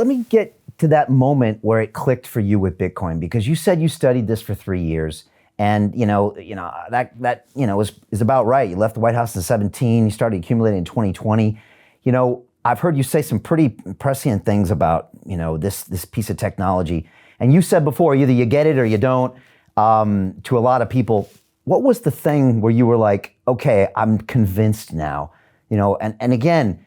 me get to that moment where it clicked for you with Bitcoin, because you said you studied this for 3 years, and that is about right. You left the White House in 2017. You started accumulating in 2020. I've heard you say some pretty prescient things about this piece of technology, and you said before, either you get it or you don't. To a lot of people, what was the thing where you were like, okay, I'm convinced now? And again,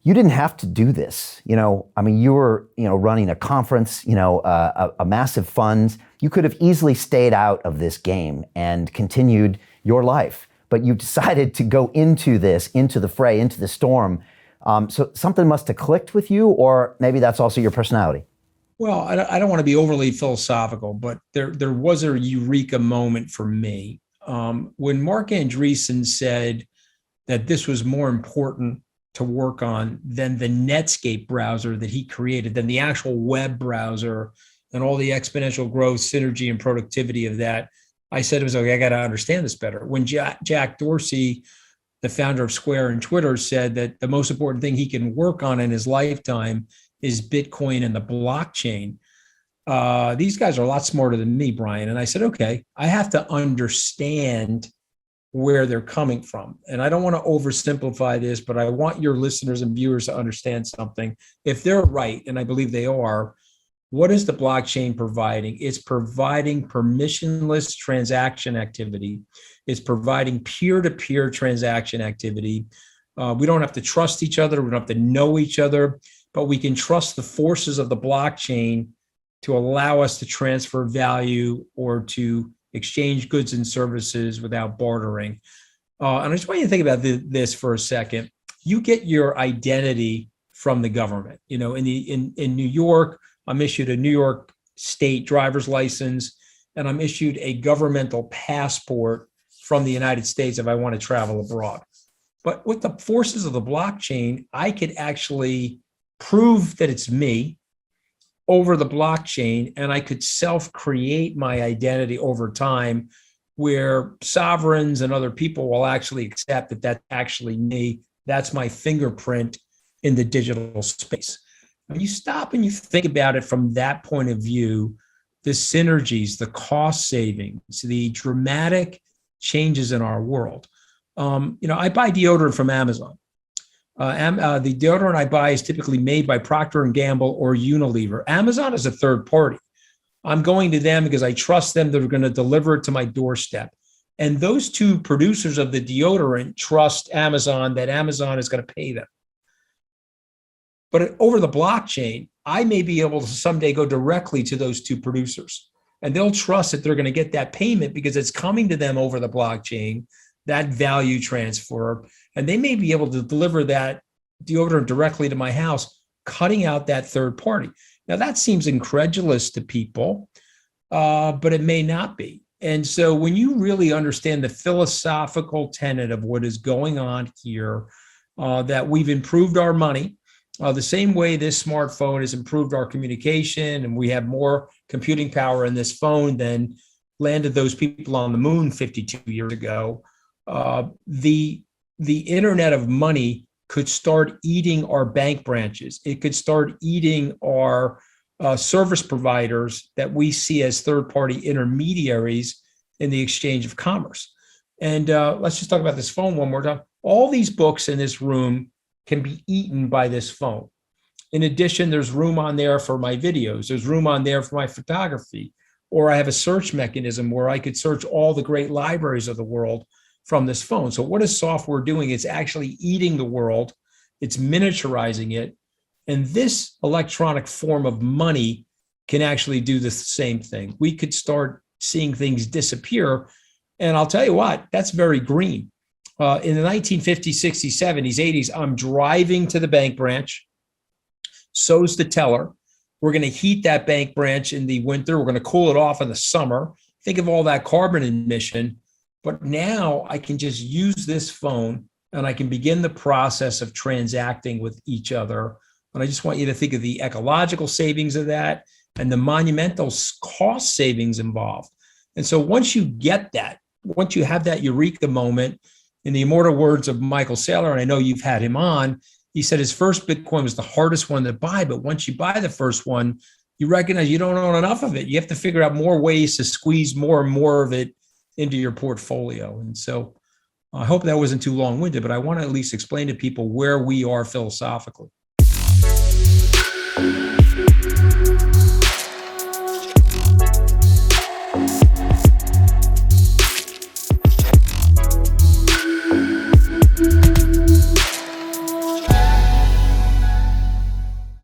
you didn't have to do this. You were, running a conference, a massive fund. You could have easily stayed out of this game and continued your life, but you decided to go into the fray, into the storm. So something must have clicked with you, or maybe that's also your personality. Well, I don't want to be overly philosophical, but there was a eureka moment for me. When Mark Andreessen said that this was more important to work on than the Netscape browser that he created, than the actual web browser and all the exponential growth, synergy, and productivity of that, I said, it was okay, I got to understand this better. When Jack Dorsey, the founder of Square and Twitter, said that the most important thing he can work on in his lifetime is Bitcoin and the blockchain. These guys are a lot smarter than me, Brian. And I said, okay, I have to understand where they're coming from. And I don't want to oversimplify this, but I want your listeners and viewers to understand something. If they're right, and I believe they are, what is the blockchain providing? It's providing permissionless transaction activity. It's providing peer-to-peer transaction activity. We don't have to trust each other. We don't have to know each other, but we can trust the forces of the blockchain to allow us to transfer value or to exchange goods and services without bartering. And I just want you to think about this for a second. You get your identity from the government. In New York, I'm issued a New York state driver's license, and I'm issued a governmental passport from the United States if I want to travel abroad. But with the forces of the blockchain, I could actually prove that it's me over the blockchain, and I could self-create my identity over time, where sovereigns and other people will actually accept that that's actually me. That's my fingerprint in the digital space. When you stop and you think about it from that point of view, the synergies, the cost savings, the dramatic changes in our world. I buy deodorant from Amazon. The deodorant I buy is typically made by Procter & Gamble or Unilever. Amazon is a third party. I'm going to them because I trust them that are going to deliver it to my doorstep. And those two producers of the deodorant trust Amazon that Amazon is going to pay them. But over the blockchain, I may be able to someday go directly to those two producers, and they'll trust that they're going to get that payment because it's coming to them over the blockchain, that value transfer, and they may be able to deliver that deodorant directly to my house, cutting out that third party. Now, that seems incredulous to people, but it may not be. And so when you really understand the philosophical tenet of what is going on here, that we've improved our money, the same way this smartphone has improved our communication, and we have more computing power in this phone than landed those people on the moon 52 years ago, the internet of money could start eating our bank branches. It could start eating our service providers that we see as third-party intermediaries in the exchange of commerce. And let's just talk about this phone one more time. All these books in this room can be eaten by this phone. In addition, there's room on there for my videos. There's room on there for my photography. Or I have a search mechanism where I could search all the great libraries of the world from this phone. So what is software doing? It's actually eating the world. It's miniaturizing it. And this electronic form of money can actually do the same thing. We could start seeing things disappear. And I'll tell you what, that's very green. In the 1950s, 60s, 70s, 80s, I'm driving to the bank branch. So's the teller. We're going to heat that bank branch in the winter. We're going to cool it off in the summer. Think of all that carbon emission. But now I can just use this phone and I can begin the process of transacting with each other. And I just want you to think of the ecological savings of that and the monumental cost savings involved. And so once you get that, once you have that eureka moment, in the immortal words of Michael Saylor, and I know you've had him on, he said his first Bitcoin was the hardest one to buy, but once you buy the first one, you recognize you don't own enough of it. You have to figure out more ways to squeeze more and more of it into your portfolio. And so I hope that wasn't too long-winded, but I want to at least explain to people where we are philosophically.